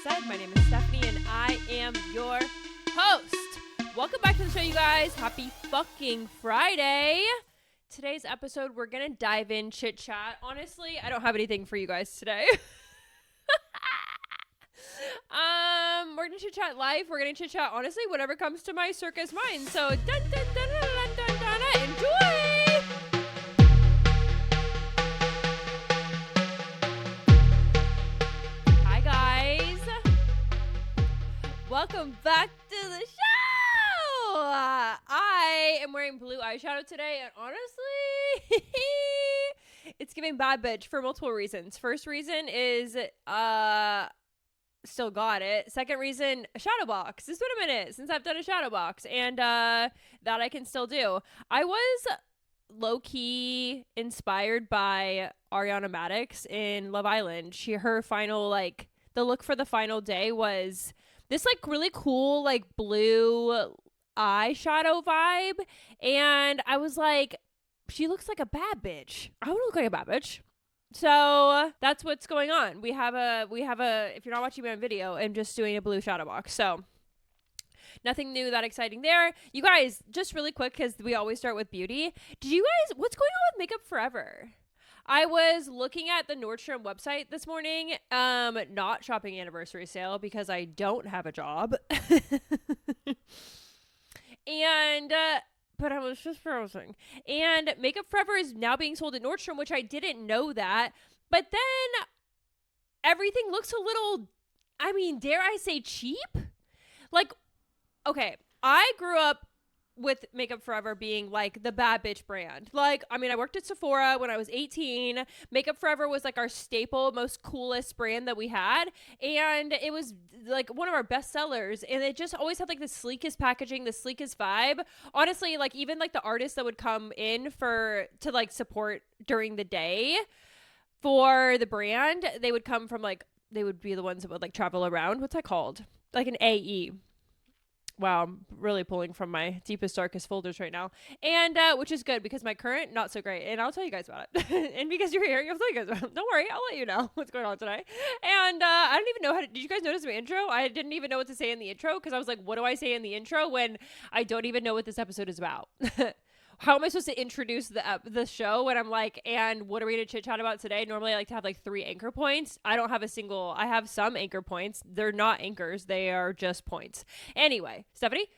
said, my name is Stephanie and I am your host. Welcome back to the show, you guys. Happy fucking Friday. Today's episode, we're going to dive in chit chat. Honestly, I don't have anything for you guys today. We're going to chit chat live. We're going to chit chat, honestly, whatever comes to my circus mind. So, dun, dun, dun, dun, dun, dun, dun, enjoy. Hi, guys. Welcome back to the show. I am wearing blue eyeshadow today, and honestly, it's giving bad bitch for multiple reasons. First reason is, still got it. Second reason, shadow box. It's been a minute since I've done a shadow box, and that I can still do. I was low-key inspired by Ariana Madix in Love Island. Her final, like, the look for the final day was this, like, really cool, like, blue eyeshadow vibe, and I was like, she looks like a bad bitch. I want to look like a bad bitch. So that's what's going on. We have a, if you're not watching me on video, I'm just doing a blue shadow box. So nothing new, that exciting there. You guys, just really quick, because we always start with beauty. Did you guys, what's going on with Makeup Forever? I was looking at the Nordstrom website this morning, not shopping anniversary sale because I don't have a job. And, but I was just browsing. And Makeup Forever is now being sold at Nordstrom, which I didn't know that. But then everything looks a little, I mean, dare I say cheap? Like, okay, I grew up with Makeup Forever being like the bad bitch brand. Like, I mean, I worked at Sephora when I was 18. Makeup Forever was like our staple, most coolest brand that we had. And it was like one of our best sellers. And it just always had like the sleekest packaging, the sleekest vibe. Honestly, like even like the artists that would come in to like support during the day for the brand, they would come from like, they would be the ones that would like travel around. What's that called? Like an AE. Wow, I'm really pulling from my deepest, darkest folders right now. And, which is good because my current, not so great. And I'll tell you guys about it. And because you're here, I'll tell you guys about it. Don't worry, I'll let you know what's going on today. And, I don't even know did you guys notice my intro? I didn't even know what to say in the intro because I was like, what do I say in the intro when I don't even know what this episode is about? How am I supposed to introduce the show when I'm like, and what are we going to chit chat about today? Normally I like to have like 3 anchor points. I don't have I have some anchor points. They're not anchors. They are just points. Anyway, Stephanie,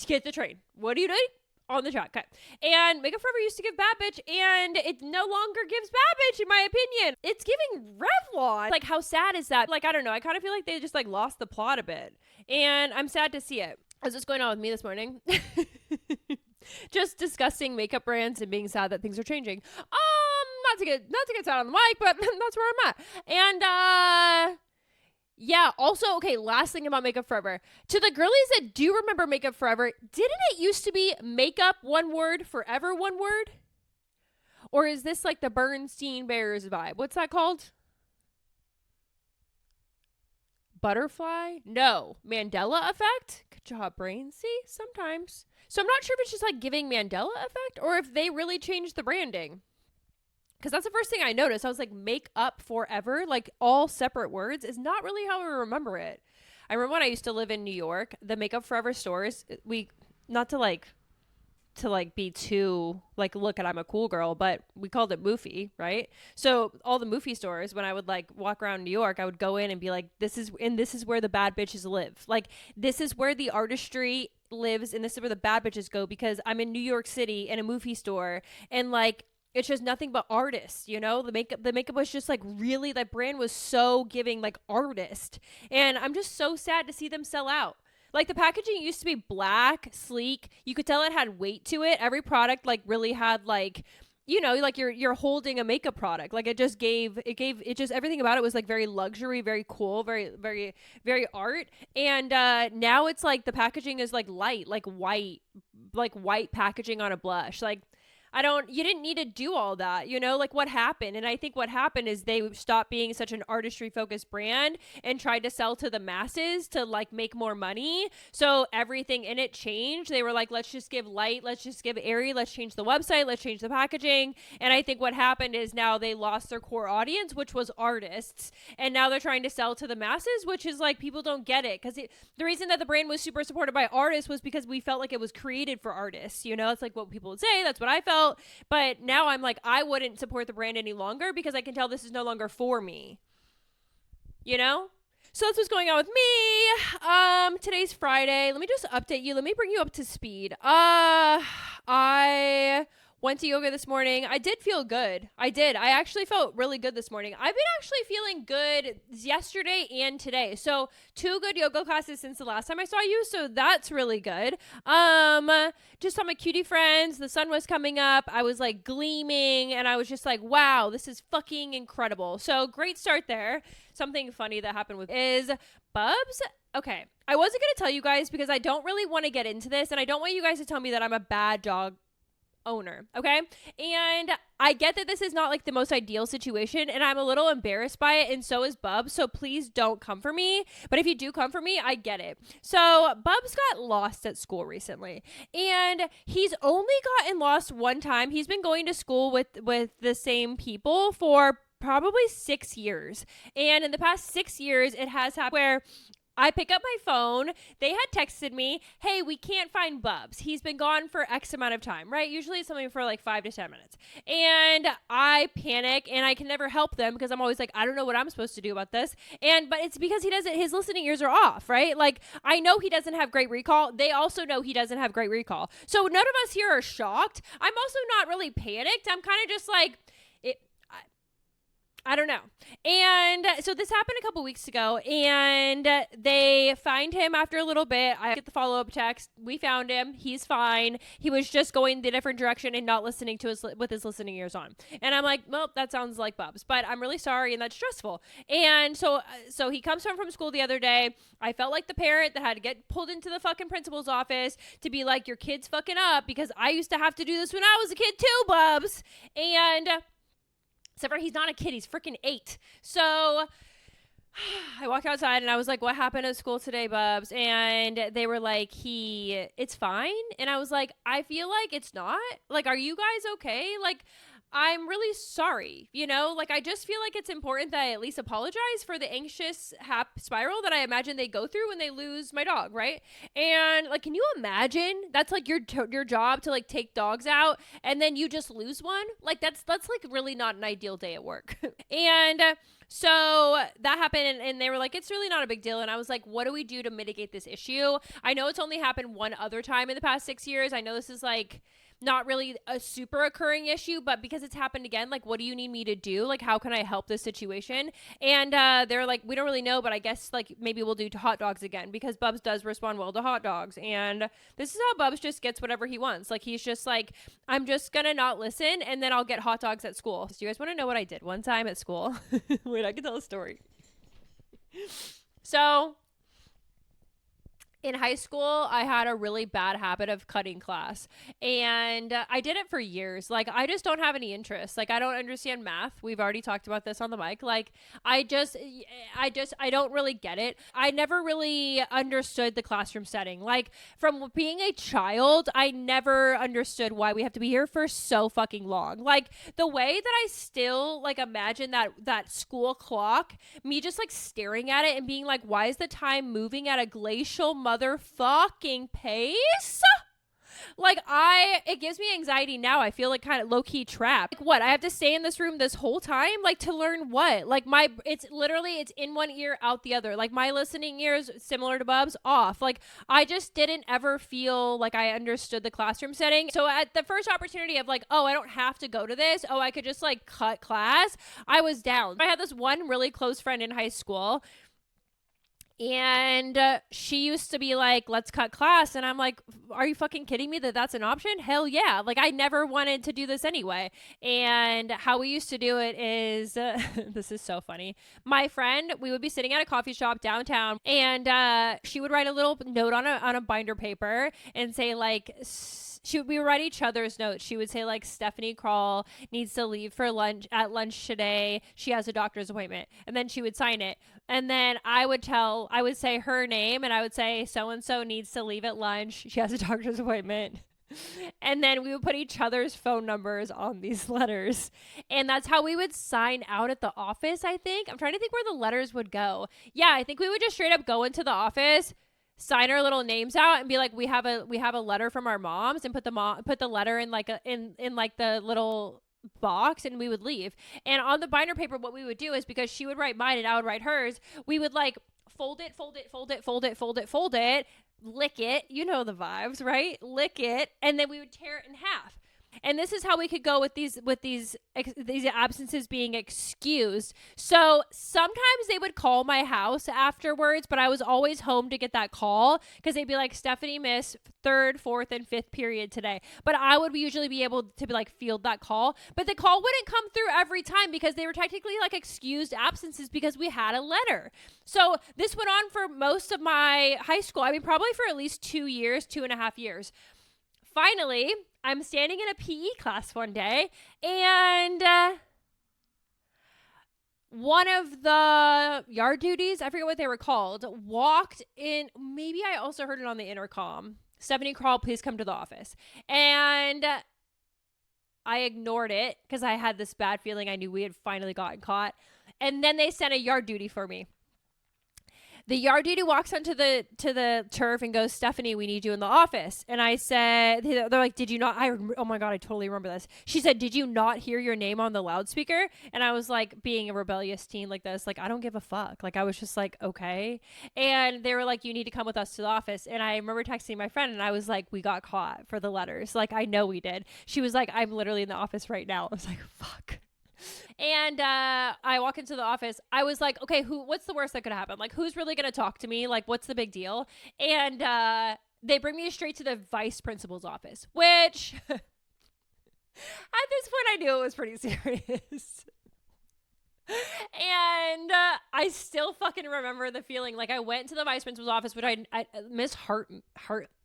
get the train. What are you doing? On the track. Okay. And Makeup Forever used to give bad bitch, and it no longer gives bad bitch, in my opinion. It's giving Revlon. Like, how sad is that? Like, I don't know. I kind of feel like they just like lost the plot a bit, and I'm sad to see it. That's what's going on with me this morning. Just discussing makeup brands and being sad that things are changing. Not to get sad on the mic, but that's where I'm at. And yeah, also, okay, last thing about Makeup Forever. To the girlies that do remember Makeup Forever, didn't it used to be makeup one word, forever one word? Or is this like the Bernstein Bears vibe? What's that called? Butterfly? No. Mandela effect? Good job, brain. See? Sometimes. So I'm not sure if it's just like giving Mandela effect or if they really changed the branding. Because that's the first thing I noticed. I was like, make up forever, like all separate words is not really how I remember it. I remember when I used to live in New York, the Makeup Forever stores, not to be too like, look at I'm a cool girl, but we called it Moofy, right? So all the Moofy stores, when I would like walk around New York, I would go in and be like, this is where the bad bitches live. Like, this is where the artistry lives, and this is where the bad bitches go, because I'm in New York City in a Moofy store, and like, it's just nothing but artists, you know? The makeup was just like really, that brand was so giving like artist, and I'm just so sad to see them sell out. Like, the packaging used to be black, sleek. You could tell it had weight to it. Every product like really had like, you know, like you're holding a makeup product. Like, it just everything about it was like very luxury, very cool, very, very, very art. And now it's like the packaging is like light, like white packaging on a blush. Like, You didn't need to do all that, like what happened. And I think what happened is they stopped being such an artistry focused brand and tried to sell to the masses to like make more money. So everything in it changed. They were like, let's just give light, let's just give airy, let's change the website, let's change the packaging. And I think what happened is now they lost their core audience, which was artists. And now they're trying to sell to the masses, which is like, people don't get it. Because the reason that the brand was super supported by artists was because we felt like it was created for artists. It's like what people would say. That's what I felt. But now I'm like, I wouldn't support the brand any longer because I can tell this is no longer for me. So that's what's going on with me. Today's Friday. Let me just update you. Let me bring you up to speed. I went to yoga this morning. I did feel good. I did. I actually felt really good this morning. I've been actually feeling good yesterday and today. So 2 good yoga classes since the last time I saw you. So that's really good. Just saw my cutie friends. The sun was coming up. I was like gleaming and I was just like, wow, this is fucking incredible. So great start there. Something funny that happened with is Bubs. Okay. I wasn't going to tell you guys because I don't really want to get into this and I don't want you guys to tell me that I'm a bad dog owner. Okay. And I get that this is not like the most ideal situation and I'm a little embarrassed by it. And so is Bubs. So please don't come for me. But if you do come for me, I get it. So Bubs got lost at school recently and he's only gotten lost one time. He's been going to school with the same people for probably 6 years. And in the past 6 years, it has happened where I pick up my phone. They had texted me, hey, we can't find Bubs. He's been gone for X amount of time, right? Usually it's something for like 5 to 10 minutes. And I panic and I can never help them because I'm always like, I don't know what I'm supposed to do about this. But it's because his listening ears are off, right? Like I know he doesn't have great recall. They also know he doesn't have great recall. So none of us here are shocked. I'm also not really panicked. I'm kind of just like, I don't know. And so this happened a couple weeks ago and they find him after a little bit. I get the follow-up text. We found him. He's fine. He was just going the different direction and not listening to with his listening ears on. And I'm like, well, that sounds like Bubs, but I'm really sorry. And that's stressful. And so he comes home from school the other day. I felt like the parent that had to get pulled into the fucking principal's office to be like, your kid's fucking up because I used to have to do this when I was a kid too, Bubs. And except for he's not a kid. He's freaking 8. So I walked outside and I was like, what happened at school today, Bubs? And they were like, it's fine. And I was like, I feel like it's not. Like, are you guys okay? Like, I'm really sorry, like I just feel like it's important that I at least apologize for the anxious spiral that I imagine they go through when they lose my dog, right? And like, can you imagine that's like your job to like take dogs out and then you just lose one? Like that's like really not an ideal day at work. And so that happened and they were like, it's really not a big deal. And I was like, what do we do to mitigate this issue? I know it's only happened one other time in the past 6 years. I know this is like not really a super occurring issue, but because it's happened again, like, what do you need me to do? Like, how can I help this situation? And they're like, we don't really know, but I guess like maybe we'll do to hot dogs again because Bubs does respond well to hot dogs. And this is how Bubs just gets whatever he wants. Like, he's just like, I'm just gonna not listen and then I'll get hot dogs at school. So you guys want to know what I did one time at school? Wait, I can tell a story. So in high school, I had a really bad habit of cutting class and I did it for years. Like, I just don't have any interest. Like, I don't understand math. We've already talked about this on the mic. Like, I don't really get it. I never really understood the classroom setting. Like, from being a child, I never understood why we have to be here for so fucking long. Like, the way that I still like imagine that school clock, me just like staring at it and being like, why is the time moving at a glacial motherfucking pace? Like, it gives me anxiety now. I feel like kind of low-key trapped. Like, what? I have to stay in this room this whole time? Like, to learn what? Like, it's in one ear, out the other. Like, my listening ears, similar to Bub's, off. Like, I just didn't ever feel like I understood the classroom setting. So at the first opportunity of like, oh, I don't have to go to this. Oh, I could just like cut class. I was down. I had this one really close friend in high school. And she used to be like, let's cut class. And I'm like, are you fucking kidding me that that's an option? Hell yeah. Like, I never wanted to do this anyway. And how we used to do it is, this is so funny. My friend, we would be sitting at a coffee shop downtown and she would write a little note on a binder paper and say like, notes. We would write each other's notes. She would say like, Stephanie Crawl needs to leave for lunch today. She has a doctor's appointment. And then she would sign it. And then I would say her name, and I would say so-and-so needs to leave at lunch. She has a doctor's appointment. And then we would put each other's phone numbers on these letters. And that's how we would sign out at the office, I think. I'm trying to think where the letters would go. Yeah, I think we would just straight up go into the office, sign our little names out, and be like, we have a letter from our moms, and put the letter in like in like the little box, and we would leave. And on the binder paper, what we would do is, because she would write mine and I would write hers, we would like fold it, lick it, you know the vibes, right? Lick it, and then we would tear it in half. And this is how we could go with these absences being excused. So sometimes they would call my house afterwards, but I was always home to get that call, because they'd be like, Stephanie missed third, fourth, and fifth period today. But I would usually be able to be like, field that call. But the call wouldn't come through every time, because they were technically like excused absences because we had a letter. So this went on for most of my high school. I mean, probably for at least 2.5 years. Finally, I'm standing in a PE class one day, and one of the yard duties, I forget what they were called, walked in. Maybe I also heard it on the intercom. Stephanie Crawl, please come to the office. And I ignored it because I had this bad feeling. I knew we had finally gotten caught. And then they sent a yard duty for me. The yard duty walks onto the turf and goes, Stephanie, we need you in the office. And I said, they're like, did you not? Oh my God, I totally remember this. She said, did you not hear your name on the loudspeaker? And I was like, being a rebellious teen like this, like, I don't give a fuck. Like, I was just like, okay. And they were like, you need to come with us to the office. And I remember texting my friend, and I was like, we got caught for the letters. Like, I know we did. She was like, I'm literally in the office right now. I was like, fuck. And I walk into the office. I was like, okay, what's the worst that could happen? Like, who's really going to talk to me? Like, what's the big deal? And they bring me straight to the vice principal's office, which at this point I knew it was pretty serious. And I still fucking remember the feeling. Like, I went to the vice principal's office, which I Miss Hartman,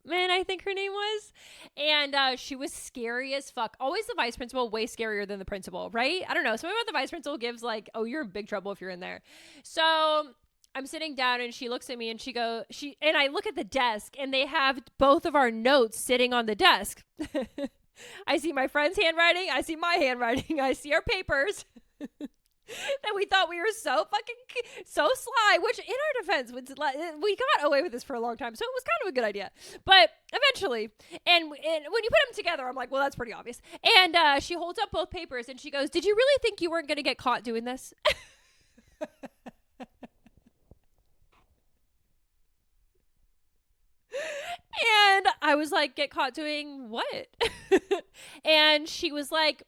I think her name was. And she was scary as fuck. Always the vice principal, way scarier than the principal, right? I don't know. Something about the vice principal gives like, oh, you're in big trouble if you're in there. So I'm sitting down, and she looks at me, and and I look at the desk, and they have both of our notes sitting on the desk. I see my friend's handwriting. I see my handwriting. I see our papers. That we thought we were so sly, which in our defense, we got away with this for a long time, so it was kind of a good idea. But eventually, and when you put them together, I'm like, well, that's pretty obvious. And she holds up both papers, and she goes, did you really think you weren't going to get caught doing this? And I was like, get caught doing what? And she was like,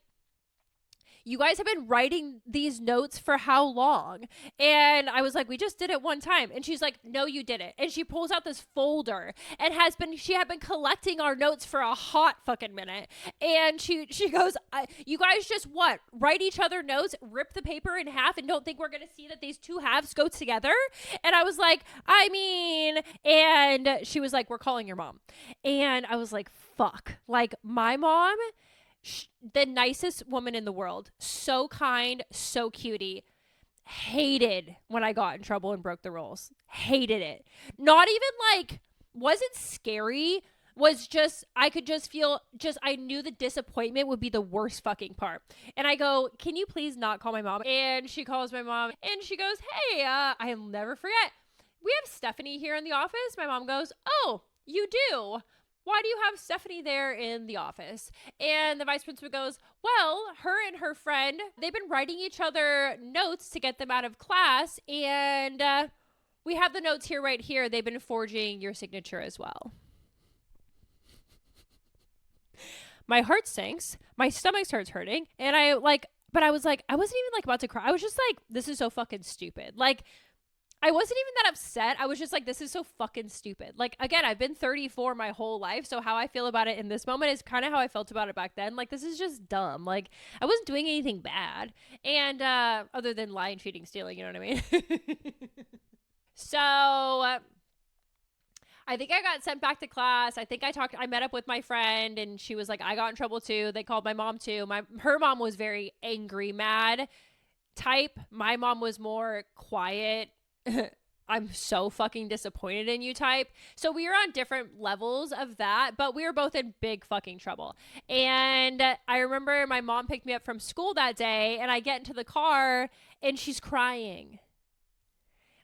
you guys have been writing these notes for how long? And I was like, we just did it one time. And she's like, no, you didn't. And she pulls out this folder and she had been collecting our notes for a hot fucking minute. And she goes, you guys just write each other notes, rip the paper in half, and don't think we're going to see that these two halves go together? And I was like, and she was like, we're calling your mom. And I was like, fuck. Like, my mom, the nicest woman in the world, so kind, so cutie, hated when I got in trouble and broke the rules. Hated it. Not even like, wasn't scary, was just, I could just feel, I knew the disappointment would be the worst fucking part. And I go, can you please not call my mom? And she calls my mom, and she goes, hey, I'll never forget, we have Stephanie here in the office. My mom goes, oh, you do? Why do you have Stephanie there in the office? And the vice principal goes, well, her and her friend, they've been writing each other notes to get them out of class. And we have the notes here, right here. They've been forging your signature as well. My heart sinks. My stomach starts hurting. And I wasn't even like about to cry. I was just like, this is so fucking stupid. Like, I wasn't even that upset. I was just like, this is so fucking stupid. Like, again, I've been 34 my whole life. So how I feel about it in this moment is kind of how I felt about it back then. Like, this is just dumb. Like, I wasn't doing anything bad. And other than lying, cheating, stealing, you know what I mean? So I think I got sent back to class. I met up with my friend and she was like, I got in trouble too. They called my mom too. Her mom was very angry, mad type. My mom was more quiet. I'm so fucking disappointed in you type. So we were on different levels of that, but we were both in big fucking trouble. And I remember my mom picked me up from school that day and I get into the car and she's crying.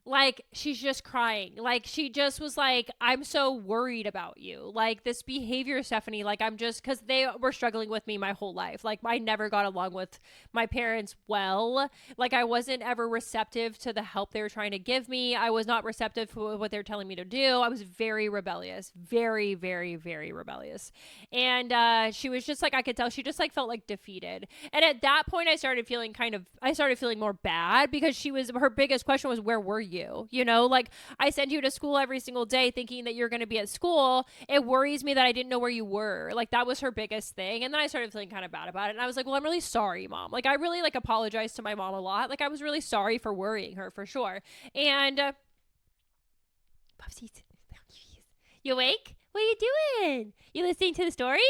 Like, she's just crying. Like, she just was like, I'm so worried about you. Like, this behavior, Stephanie, like, I'm just, because they were struggling with me my whole life. Like, I never got along with my parents well. Like, I wasn't ever receptive to the help they were trying to give me. I was not receptive to what they were telling me to do. I was very rebellious. Very, very, very rebellious. And she was just like, I could tell she just, like, felt, like, defeated. And at that point, I started feeling more bad because her biggest question was, where were you? You know, like, I send you to school every single day thinking that you're going to be at school. It worries me that I didn't know where you were. Like, that was her biggest thing. And then I started feeling kind of bad about it. And I was like, well, I'm really sorry, Mom. Like, I really, like, apologized to my mom a lot. Like, I was really sorry for worrying her, for sure. And you awake? What are you doing? You listening to the story?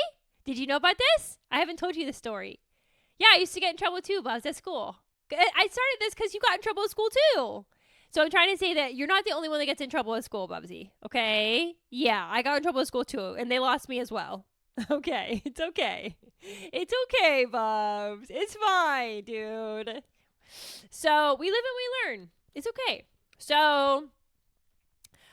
Did you know about this? I haven't told you the story. Yeah, I used to get in trouble too, Buzz, at school. I started this because you got in trouble at school too. So I'm trying to say that you're not the only one that gets in trouble at school, Bubsy. Okay? Yeah, I got in trouble at school too, and they lost me as well. Okay, it's okay. It's okay, Bubs. It's fine, dude. So we live and we learn. It's okay. So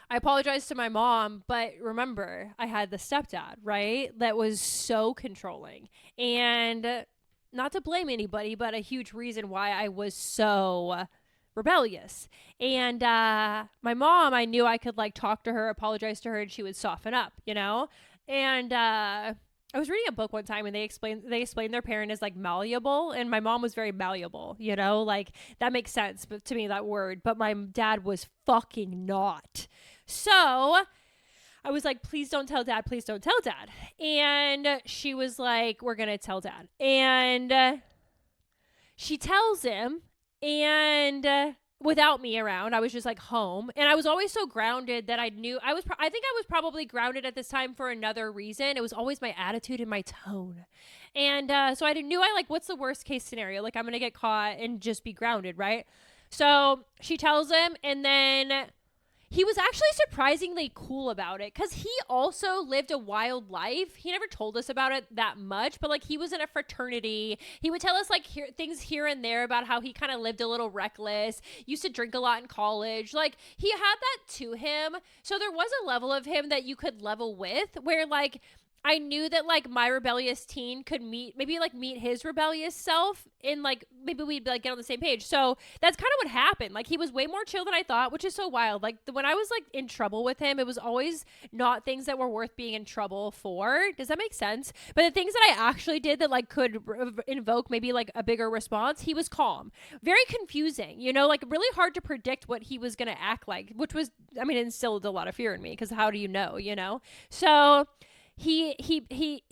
I apologize to my mom, but remember, I had the stepdad, right? That was so controlling. And not to blame anybody, but a huge reason why I was so rebellious. And my mom, I knew I could, like, talk to her, apologize to her, and she would soften up, you know? And I was reading a book one time and they explained their parent as, like, malleable, and my mom was very malleable, you know? Like, that makes sense to me, that word, but my dad was fucking not. So I was like, please don't tell Dad, please don't tell Dad. And she was like, we're going to tell Dad. And she tells him, and without me around, I was just, like, home. And I was always so grounded that I knew I think I was probably grounded at this time for another reason. It was always my attitude and my tone. And so I knew, like, what's the worst case scenario? Like, I'm going to get caught and just be grounded, right? So she tells him, and then he was actually surprisingly cool about it because he also lived a wild life. He never told us about it that much, but, like, he was in a fraternity. He would tell us, like, things here and there about how he kind of lived a little reckless, used to drink a lot in college. Like, he had that to him. So there was a level of him that you could level with where, like, I knew that, like, my rebellious teen could meet his rebellious self, and, like, maybe we'd, like, get on the same page. So that's kind of what happened. Like, he was way more chill than I thought, which is so wild. Like, when I was, like, in trouble with him, it was always not things that were worth being in trouble for. Does that make sense? But the things that I actually did that, like, could invoke maybe, like, a bigger response, he was calm. Very confusing, you know, like, really hard to predict what he was going to act like, which was, I mean, it instilled a lot of fear in me because how do you know, you know? So he's pretty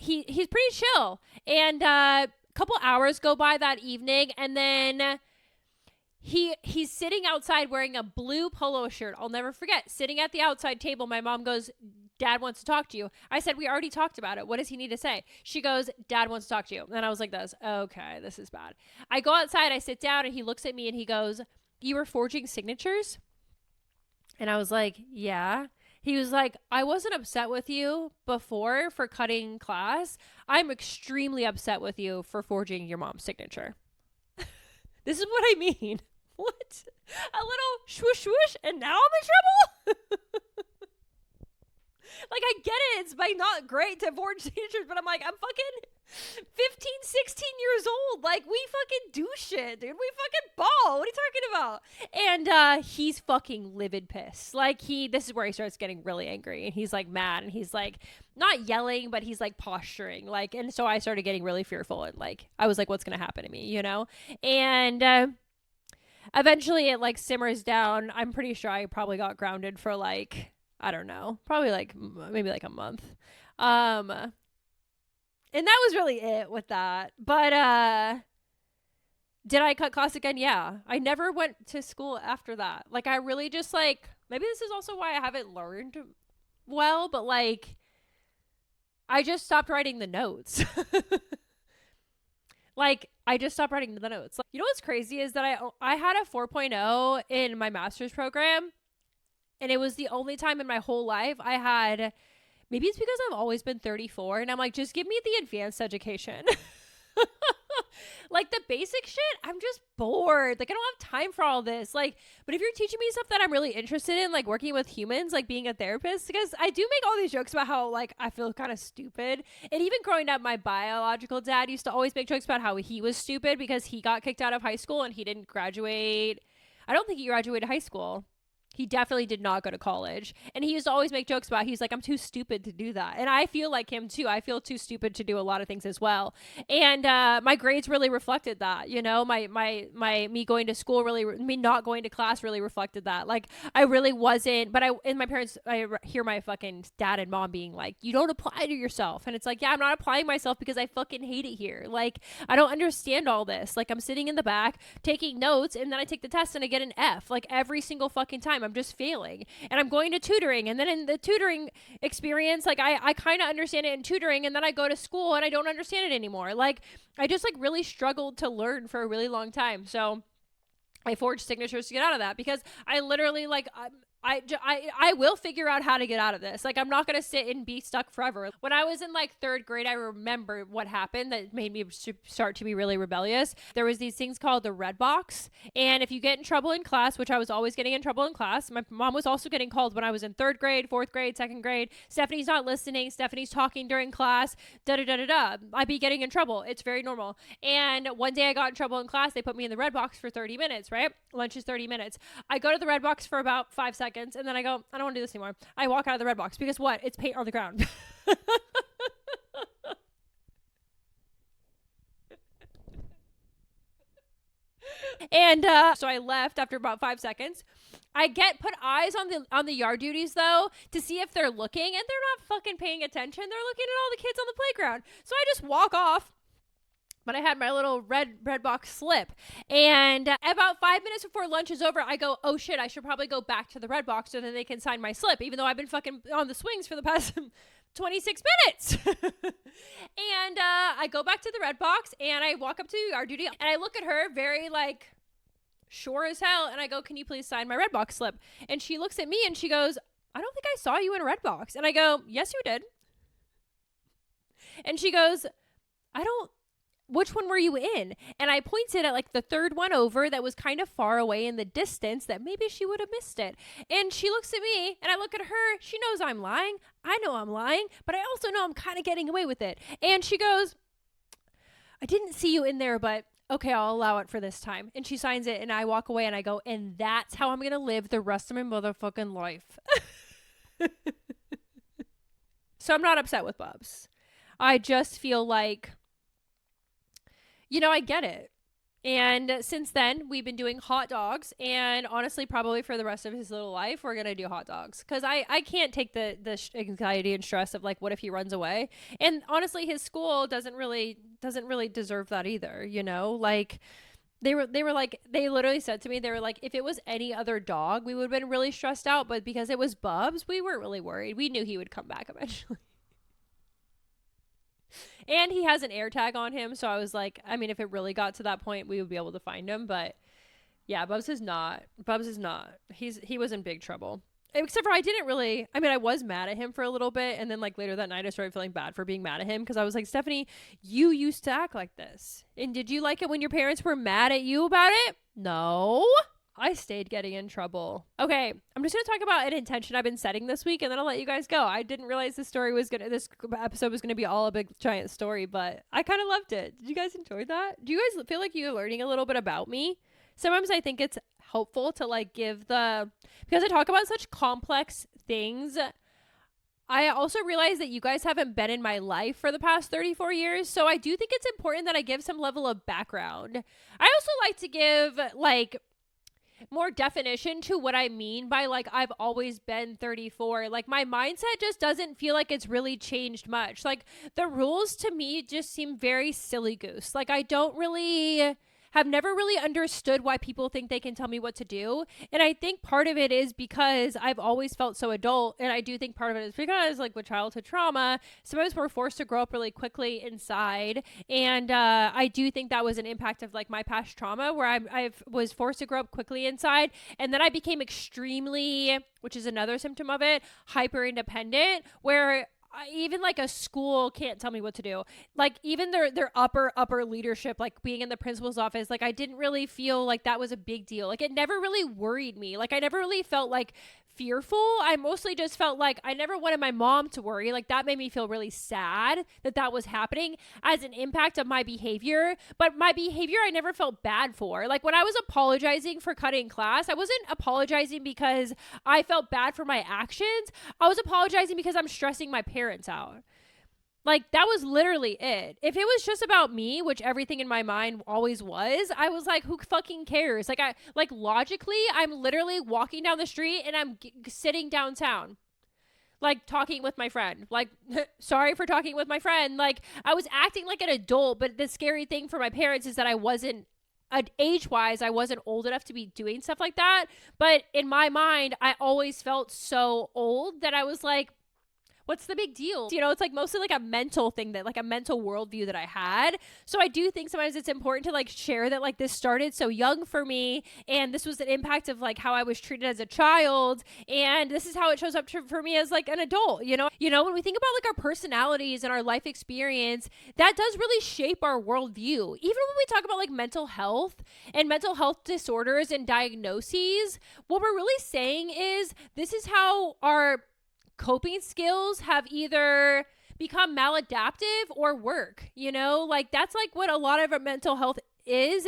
chill. And a couple hours go by that evening, and then he's sitting outside wearing a blue polo shirt. I'll never forget, sitting at the outside table. My mom goes, Dad wants to talk to you. I said, we already talked about it. What does he need to say? She goes, Dad wants to talk to you. And I was like this, okay, this is bad. I go outside, I sit down, and he looks at me and he goes, you were forging signatures? And I was like, yeah. He was like, I wasn't upset with you before for cutting class. I'm extremely upset with you for forging your mom's signature. This is what I mean. What? A little swoosh swoosh and now I'm in trouble? Like, I get it. It's like not great to forge signatures, but I'm like, I'm fucking 15, 16 years old. Like, we fucking do shit, dude. We fucking ball. What are you talking about? And he's fucking livid pissed. Like, this is where he starts getting really angry, and he's like mad, and he's like not yelling, but he's like posturing. Like, and so I started getting really fearful, and like, I was like, what's going to happen to me, you know? And eventually it like simmers down. I'm pretty sure I probably got grounded for like, I don't know, probably like maybe like a month. And that was really it with that. But did I cut class again? Yeah. I never went to school after that. Like, I really just like, maybe this is also why I haven't learned well, but like I just stopped writing the notes. Like I just stopped writing the notes. Like, you know what's crazy is that I had a 4.0 in my master's program, and it was the only time in my whole life I had. Maybe it's because I've always been 34 and I'm like, just give me the advanced education. Like the basic shit, I'm just bored. Like I don't have time for all this. Like, but if you're teaching me stuff that I'm really interested in, like working with humans, like being a therapist, because I do make all these jokes about how like I feel kind of stupid. And even growing up, my biological dad used to always make jokes about how he was stupid because he got kicked out of high school and he didn't graduate. I don't think he graduated high school. He definitely did not go to college. And he used to always make jokes about, he's like, I'm too stupid to do that. And I feel like him too. I feel too stupid to do a lot of things as well. And my grades really reflected that, you know, my me going to school really, me not going to class really reflected that. Like I really wasn't, but my parents, I hear my fucking dad and mom being like, you don't apply to yourself. And it's like, yeah, I'm not applying myself because I fucking hate it here. Like I don't understand all this. Like I'm sitting in the back taking notes and then I take the test and I get an F like every single fucking time. I'm just failing, and I'm going to tutoring, and then in the tutoring experience, like I kind of understand it in tutoring, and then I go to school and I don't understand it anymore. Like I just like really struggled to learn for a really long time. So I forged signatures to get out of that because I literally like I will figure out how to get out of this. Like I'm not going to sit and be stuck forever. When I was in like third grade, I remember what happened that made me start to be really rebellious. There was these things called the red box. And if you get in trouble in class, which I was always getting in trouble in class, my mom was also getting called when I was in third grade, fourth grade, second grade. Stephanie's not listening. Stephanie's talking during class. I'd be getting in trouble. It's very normal. And one day I got in trouble in class. They put me in the red box for 30 minutes, right? Lunch is 30 minutes. I go to the red box for about 5 seconds. And then I go, I don't want to do this anymore. I walk out of the red box because what? It's paint on the ground. And so I left after about 5 seconds. I put eyes on the yard duties though to see if they're looking, and they're not fucking paying attention. They're looking at all the kids on the playground. So I just walk off. But I had my little red box slip. And about 5 minutes before lunch is over, I go, oh shit, I should probably go back to the red box so that they can sign my slip, even though I've been fucking on the swings for the past 26 minutes. And I go back to the red box and I walk up to our duty and I look at her very like sure as hell. And I go, can you please sign my red box slip? And she looks at me and she goes, I don't think I saw you in a red box. And I go, yes, you did. And she goes, which one were you in? And I pointed at like the third one over that was kind of far away in the distance that maybe she would have missed it. And she looks at me and I look at her. She knows I'm lying. I know I'm lying, but I also know I'm kind of getting away with it. And she goes, I didn't see you in there, but okay, I'll allow it for this time. And she signs it and I walk away and I go, and that's how I'm going to live the rest of my motherfucking life. So I'm not upset with Bubs. I just feel like, you know, I get it. And since then, we've been doing hot dogs. And honestly, probably for the rest of his little life, we're going to do hot dogs. Because I can't take the anxiety and stress of like, what if he runs away? And honestly, his school doesn't really deserve that either, you know? Like, they were like, they literally said to me, they were like, if it was any other dog, we would have been really stressed out. But because it was Bubs, we weren't really worried. We knew he would come back eventually. And he has an air tag on him, so I was like, I mean, if it really got to that point, we would be able to find him. But yeah, Bubs is not. He was in big trouble. Except for I was mad at him for a little bit, and then like later that night I started feeling bad for being mad at him because I was like, Stephanie, you used to act like this. And did you like it when your parents were mad at you about it? No. I stayed getting in trouble. Okay, I'm just going to talk about an intention I've been setting this week, and then I'll let you guys go. I didn't realize this episode was going to be all a big giant story, but I kind of loved it. Did you guys enjoy that? Do you guys feel like you're learning a little bit about me? Sometimes I think it's helpful to like because I talk about such complex things. I also realize that you guys haven't been in my life for the past 34 years. So I do think it's important that I give some level of background. I also like to give like more definition to what I mean by like I've always been 34. Like my mindset just doesn't feel like it's really changed much. Like the rules to me just seem very silly goose. Like I don't really have never really understood why people think they can tell me what to do. And I think part of it is because I've always felt so adult. And I do think part of it is because, like, with childhood trauma, sometimes we're forced to grow up really quickly inside. And I do think that was an impact of, like, my past trauma where I was forced to grow up quickly inside. And then I became extremely, which is another symptom of it, hyper independent, where even like a school can't tell me what to do. Like even their upper leadership, like being in the principal's office, like I didn't really feel like that was a big deal. Like it never really worried me. Like I never really felt like fearful. I mostly just felt like I never wanted my mom to worry. Like that made me feel really sad that that was happening as an impact of my behavior. But my behavior I never felt bad for. Like when I was apologizing for cutting class, I wasn't apologizing because I felt bad for my actions. I was apologizing because I'm stressing my parents out. Like that was literally it. If it was just about me, which everything in my mind always was, I was like, who fucking cares? Like logically, I'm literally walking down the street and I'm sitting downtown, like talking with my friend, like, sorry for talking with my friend. Like I was acting like an adult, but the scary thing for my parents is that I wasn't, age-wise, I wasn't old enough to be doing stuff like that. But in my mind, I always felt so old that I was like, what's the big deal? You know, it's like mostly like a mental thing, that like a mental worldview that I had. So I do think sometimes it's important to like share that like this started so young for me, and this was an impact of like how I was treated as a child, and this is how it shows up for me as like an adult. You know, when we think about like our personalities and our life experience, that does really shape our worldview. Even when we talk about like mental health and mental health disorders and diagnoses, what we're really saying is this is how our coping skills have either become maladaptive or work, you know, like that's like what a lot of our mental health is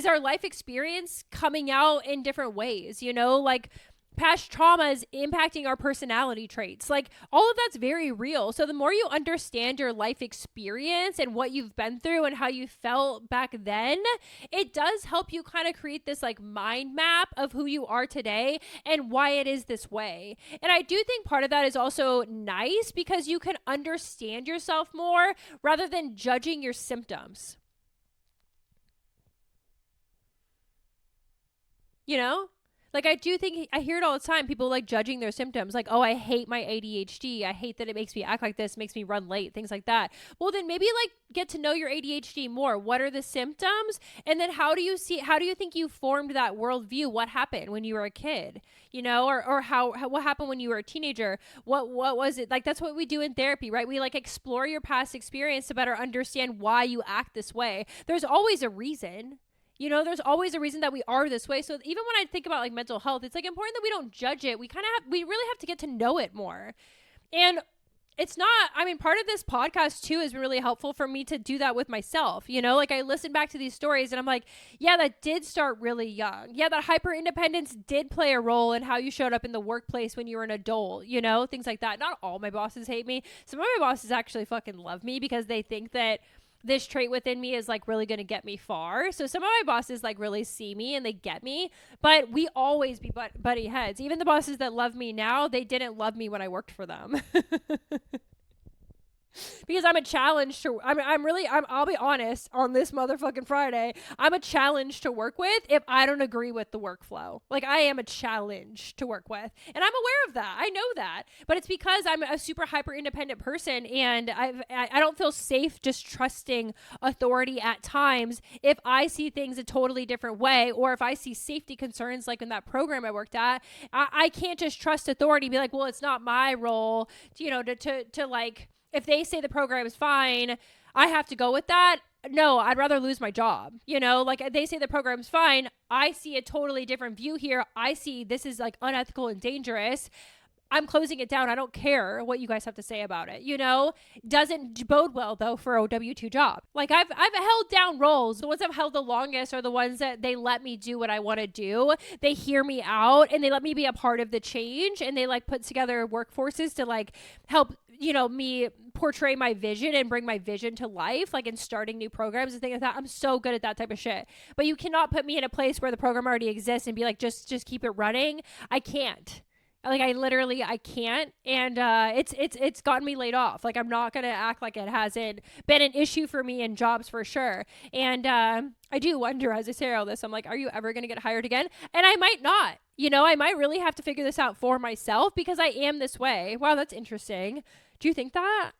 our life experience coming out in different ways, you know, like past traumas impacting our personality traits. Like all of that's very real. So the more you understand your life experience and what you've been through and how you felt back then, it does help you kind of create this like mind map of who you are today and why it is this way. And I do think part of that is also nice because you can understand yourself more rather than judging your symptoms. You know? Like, I do think, I hear it all the time, people like judging their symptoms. Like, oh, I hate my ADHD. I hate that it makes me act like this, makes me run late, things like that. Well, then maybe like get to know your ADHD more. What are the symptoms? And then how do you think you formed that worldview? What happened when you were a kid? You know, or what happened when you were a teenager? What was it? Like, that's what we do in therapy, right? We like explore your past experience to better understand why you act this way. There's always a reason. You know, there's always a reason that we are this way. So even when I think about like mental health, it's like important that we don't judge it. We really have to get to know it more. And it's not, I mean, part of this podcast too has been really helpful for me to do that with myself. You know, like I listen back to these stories and I'm like, yeah, that did start really young. Yeah, that hyper independence did play a role in how you showed up in the workplace when you were an adult, you know, things like that. Not all my bosses hate me. Some of my bosses actually fucking love me because they think that this trait within me is like really going to get me far. So some of my bosses like really see me and they get me, but we always be buddy heads. Even the bosses that love me now, they didn't love me when I worked for them. Because I'm a challenge to, I'll be honest on this motherfucking Friday, I'm a challenge to work with if I don't agree with the workflow. Like I am a challenge to work with. And I'm aware of that. I know that. But it's because I'm a super hyper independent person and I don't feel safe just trusting authority at times if I see things a totally different way, or if I see safety concerns like in that program I worked at. I can't just trust authority and be like, well, it's not my role, you know, to like, if they say the program is fine, I have to go with that. No, I'd rather lose my job. You know, like they say the program's fine. I see a totally different view here. I see this is like unethical and dangerous. I'm closing it down. I don't care what you guys have to say about it. You know, doesn't bode well though for a W-2 job. Like I've held down roles. The ones I've held the longest are the ones that they let me do what I want to do. They hear me out and they let me be a part of the change, and they like put together workforces to like help, you know, me portray my vision and bring my vision to life, like in starting new programs and things like that. I'm so good at that type of shit. But you cannot put me in a place where the program already exists and be like, just keep it running. I can't. Like I can't, and it's gotten me laid off. Like I'm not gonna act like it hasn't been an issue for me in jobs for sure. And I do wonder as I say all this, I'm like, are you ever gonna get hired again? And I might not. I might really have to figure this out for myself because I am this way. Wow, that's interesting. Do you think that?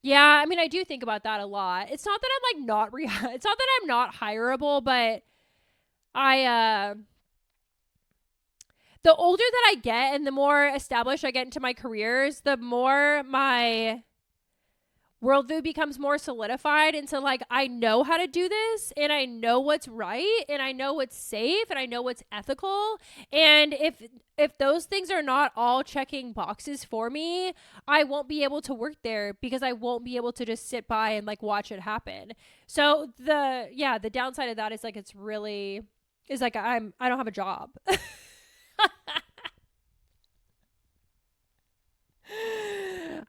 Yeah, I mean, I do think about that a lot. It's not that I'm like not it's not that I'm not hireable, but I the older that I get and the more established I get into my careers, the more my worldview becomes more solidified into like, I know how to do this and I know what's right and I know what's safe and I know what's ethical. And if those things are not all checking boxes for me, I won't be able to work there because I won't be able to just sit by and like watch it happen. So the downside of that is like, it's really is like I don't have a job.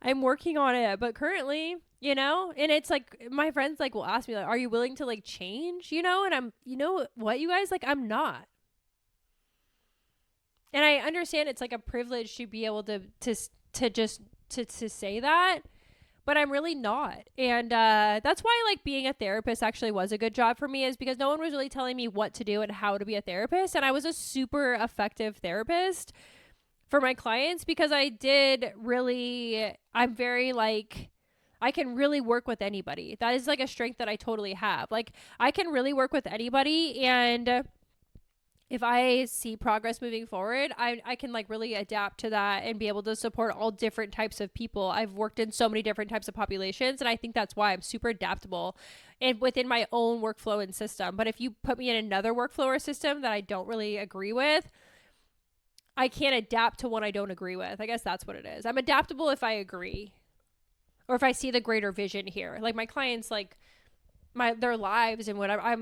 I'm working on it, but currently, and it's like my friends like will ask me like, "Are you willing to like change?" And I'm, what, you guys, like I'm not. And I understand it's like a privilege to be able to just to say that, but I'm really not. And that's why like being a therapist actually was a good job for me, is because no one was really telling me what to do and how to be a therapist, and I was a super effective therapist for my clients because I'm very like, I can really work with anybody. That is like a strength that I totally have. Like I can really work with anybody, and if I see progress moving forward, I can like really adapt to that and be able to support all different types of people. I've worked in so many different types of populations, and I think that's why I'm super adaptable and within my own workflow and system. But if you put me in another workflow or system that I don't really agree with, I can't adapt to one I don't agree with. I guess that's what it is. I'm adaptable if I agree or if I see the greater vision here. Like my clients, like their lives and whatever. I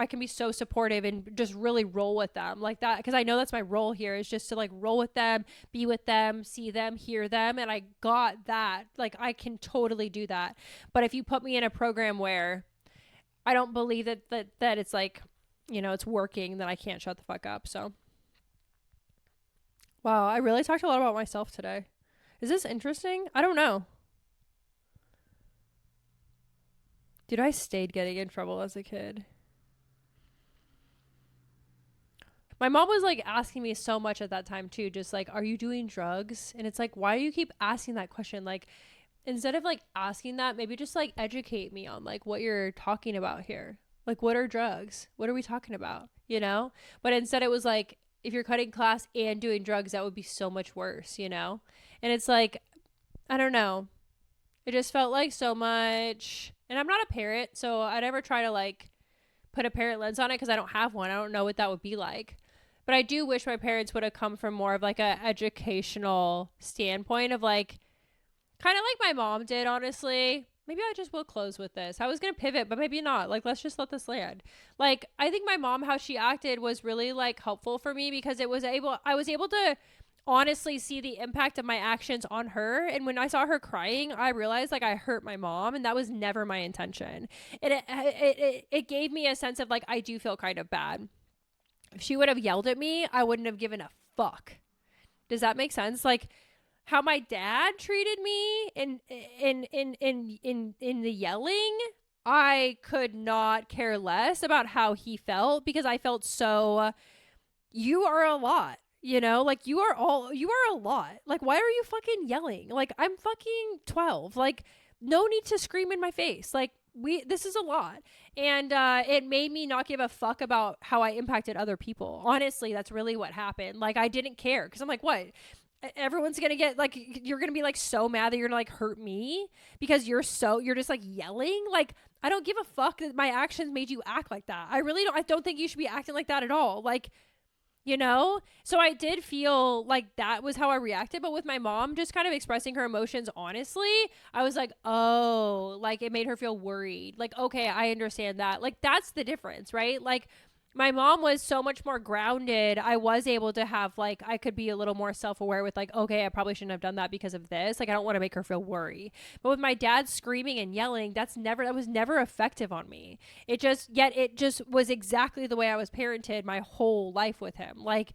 can be so supportive and just really roll with them like that, because I know that's my role here, is just to like roll with them, be with them, see them, hear them, and I got that. Like I can totally do that. But if you put me in a program where I don't believe that it's like, it's working, then I can't shut the fuck up. So wow, I really talked a lot about myself today. Is this interesting? I don't know. Dude, I stayed getting in trouble as a kid. My mom was like asking me so much at that time too, just like, are you doing drugs? And it's like, why do you keep asking that question? Like, instead of like asking that, maybe just like educate me on like what you're talking about here. Like, what are drugs? What are we talking about? But instead it was like, if you're cutting class and doing drugs, that would be so much worse, And it's like, I don't know. It just felt like so much. And I'm not a parent, so I never try to like put a parent lens on it because I don't have one. I don't know what that would be like. But I do wish my parents would have come from more of like a educational standpoint of like, kind of like my mom did, honestly. Maybe I just will close with this. I was going to pivot, but maybe not. Like, let's just let this land. Like, I think my mom, how she acted was really like helpful for me because I was able to honestly see the impact of my actions on her. And when I saw her crying, I realized like I hurt my mom, and that was never my intention. And it gave me a sense of like, I do feel kind of bad. If she would have yelled at me, I wouldn't have given a fuck. Does that make sense? Like, how my dad treated me in the yelling, I could not care less about how he felt, because I felt so, you are a lot, like you are a lot. Like, why are you fucking yelling? Like, I'm fucking 12. Like, no need to scream in my face. Like, this is a lot. And it made me not give a fuck about how I impacted other people. Honestly, that's really what happened. Like, I didn't care, because I'm like, what? Everyone's gonna get like, you're gonna be like so mad that you're gonna like hurt me because you're just like yelling. Like, I don't give a fuck that my actions made you act like that. I don't think you should be acting like that at all. Like, so I did feel like that was how I reacted. But with my mom just kind of expressing her emotions honestly, I was like, oh, like it made her feel worried. Like, okay, I understand that. Like, that's the difference, right? Like, my mom was so much more grounded. I was able to have like, I could be a little more self-aware with like, okay, I probably shouldn't have done that because of this. Like, I don't want to make her feel worry. But with my dad screaming and yelling, that was never effective on me. It just was exactly the way I was parented my whole life with him. Like,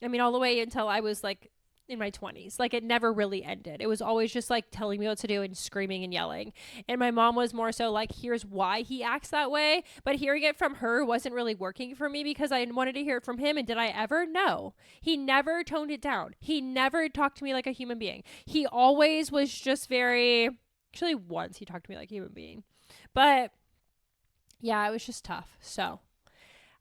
I mean, all the way until I was like in my 20s. Like, it never really ended. It was always just like telling me what to do and screaming and yelling. And my mom was more so like, here's why he acts that way. But hearing it from her wasn't really working for me because I wanted to hear it from him. And did I ever? No. He never toned it down. He never talked to me like a human being. He always was just very, actually, once he talked to me like a human being. But yeah, it was just tough. So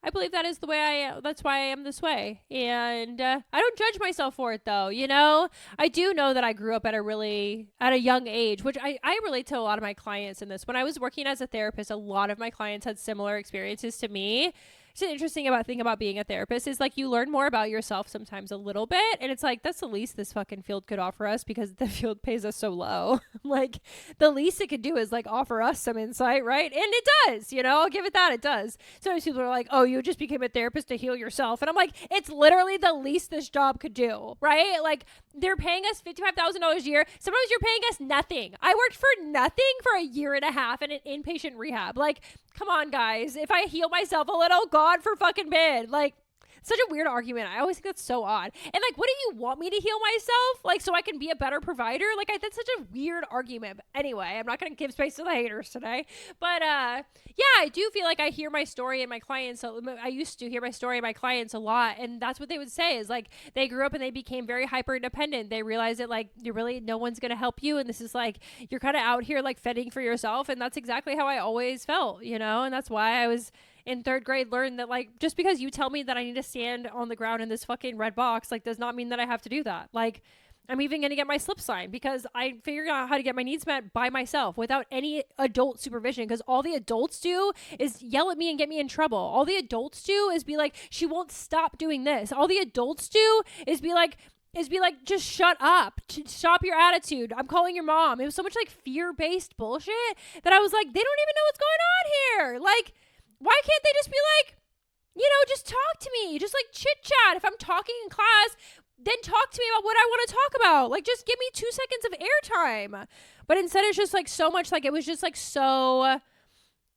I believe that is the way that's why I am this way. And I don't judge myself for it though, you know? I do know that I grew up at a young age, which I relate to a lot of my clients in this. When I was working as a therapist, a lot of my clients had similar experiences to me. It's an interesting thing about being a therapist is like you learn more about yourself sometimes a little bit. And it's like, that's the least this fucking field could offer us because the field pays us so low. Like the least it could do is like offer us some insight, right? And it does, you know, I'll give it that. It does. Sometimes people are like, oh, you just became a therapist to heal yourself. And I'm like, it's literally the least this job could do, right? Like they're paying us $55,000 a year. Sometimes you're paying us nothing. I worked for nothing for a year and a half in an inpatient rehab. Like, come on, guys. If I heal myself a little, God for fucking bid. Like, such a weird argument. I always think that's so odd. And like, what do you want me to heal myself? Like, so I can be a better provider? Like, that's such a weird argument. But anyway, I'm not going to give space to the haters today. But yeah, I do feel like I hear my story and my clients. I used to hear my story and my clients a lot. And that's what they would say is like, they grew up and they became very hyper independent. They realized that like, no one's going to help you. And this is like, you're kind of out here like fending for yourself. And that's exactly how I always felt, you know? And that's why I was in third grade learned that like just because you tell me that I need to stand on the ground in this fucking red box like does not mean that I have to do that. Like I'm even going to get my slip sign because I figured out how to get my needs met by myself without any adult supervision because all the adults do is yell at me and get me in trouble. All the adults do is be like, she won't stop doing this. All the adults do is be like, just shut up. Stop your attitude. I'm calling your mom. It was so much like fear-based bullshit that I was like, they don't even know what's going on here. Like, why can't they just be like, you know, just talk to me. Just like chit chat. If I'm talking in class, then talk to me about what I want to talk about. Like, just give me 2 seconds of airtime. But instead it's just like so much like, it was just like so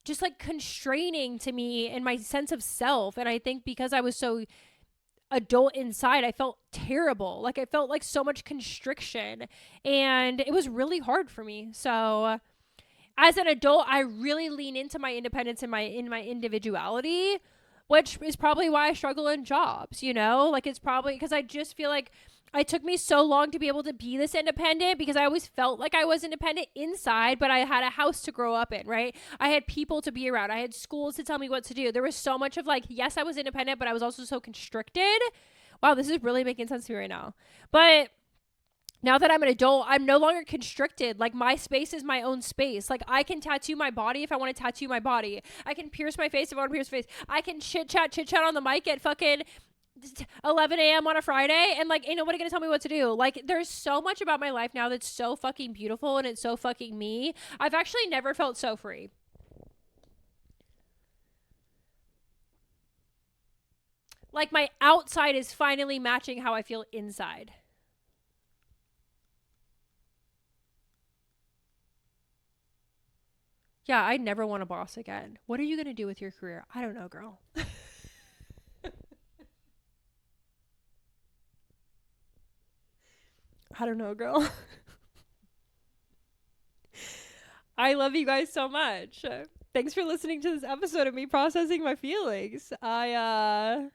just like constraining to me in my sense of self. And I think because I was so adult inside, I felt terrible. Like I felt like so much constriction and it was really hard for me. So as an adult, I really lean into my independence and in my individuality, which is probably why I struggle in jobs, you know? Like it's probably because I just feel like it took me so long to be able to be this independent because I always felt like I was independent inside, but I had a house to grow up in, right? I had people to be around. I had schools to tell me what to do. There was so much of like, yes, I was independent, but I was also so constricted. Wow, this is really making sense to me right now. But now that I'm an adult, I'm no longer constricted. Like my space is my own space. Like I can tattoo my body if I want to tattoo my body. I can pierce my face if I want to pierce my face. I can chit chat on the mic at fucking 11 a.m. on a Friday and like ain't nobody gonna tell me what to do. Like there's so much about my life now that's so fucking beautiful and it's so fucking me. I've actually never felt so free. Like my outside is finally matching how I feel inside. Yeah, I never want a boss again. What are you going to do with your career? I don't know, girl. I don't know, girl. I love you guys so much. Thanks for listening to this episode of me processing my feelings. I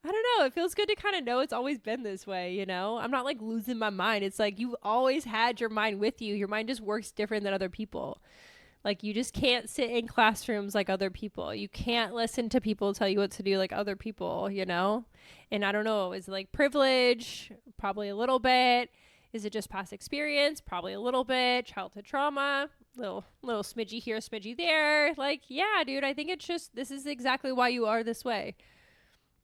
don't know. It feels good to kind of know it's always been this way, you know? I'm not like losing my mind. It's like you've always had your mind with you. Your mind just works different than other people. Like you just can't sit in classrooms like other people. You can't listen to people tell you what to do like other people, you know? And I don't know, is it like privilege? Probably a little bit. Is it just past experience? Probably a little bit. Childhood trauma, little smidgy here, smidgy there. Like, yeah, dude, I think it's just this is exactly why you are this way.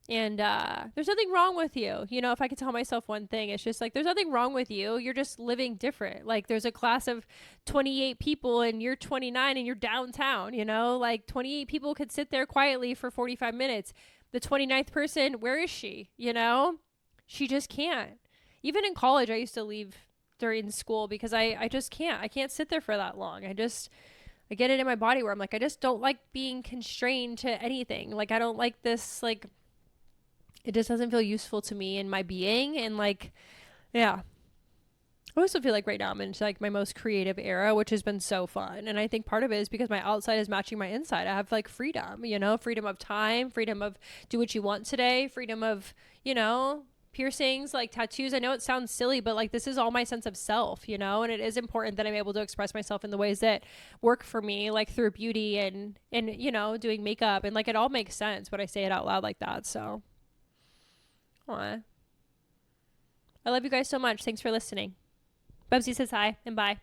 And there's nothing wrong with you. You know, if I could tell myself one thing, it's just like, there's nothing wrong with you. You're just living different. Like there's a class of 28 people and you're 29 and you're downtown, you know, like 28 people could sit there quietly for 45 minutes. The 29th person, where is she? You know, she just can't. Even in college, I used to leave during school because I just can't. I can't sit there for that long. I get it in my body where I'm like, I just don't like being constrained to anything. Like, I don't like this, like, it just doesn't feel useful to me in my being. And like, yeah. I also feel like right now I'm in like my most creative era, which has been so fun. And I think part of it is because my outside is matching my inside. I have like freedom, you know, freedom of time, freedom of do what you want today, freedom of, you know, piercings, like tattoos. I know it sounds silly, but like this is all my sense of self, you know, and it is important that I'm able to express myself in the ways that work for me, like through beauty and you know, doing makeup, and like it all makes sense when I say it out loud like that. So, aw. I love you guys so much. Thanks for listening. Bubsy says hi and bye.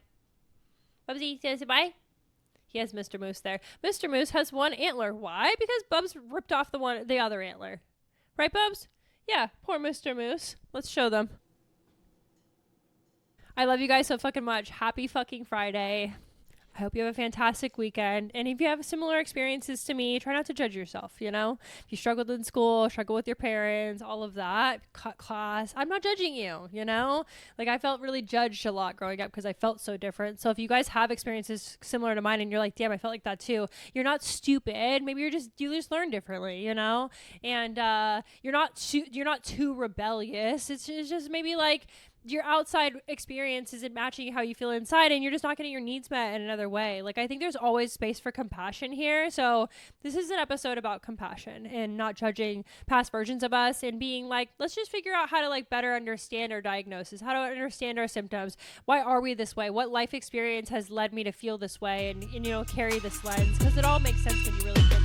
Bubsy says bye. He has Mr. Moose there. Mr. Moose has one antler. Why? Because Bubs ripped off the other antler. Right, Bubs? Yeah, poor Mr. Moose. Let's show them. I love you guys so fucking much. Happy fucking Friday. I hope you have a fantastic weekend. And if you have similar experiences to me, try not to judge yourself, you know? If you struggled in school, struggle with your parents, all of that, cut class, I'm not judging you, you know? Like, I felt really judged a lot growing up because I felt so different. So if you guys have experiences similar to mine and you're like, damn, I felt like that too, you're not stupid. Maybe you just learn differently, you know? And you're not too rebellious. It's just maybe like your outside experience isn't matching how you feel inside, and you're just not getting your needs met in another way. Like, I think there's always space for compassion here. So this is an episode about compassion and not judging past versions of us, and being like, let's just figure out how to like better understand our diagnosis, how to understand our symptoms. Why are we this way? What life experience has led me to feel this way, and you know, carry this lens, because it all makes sense when you really get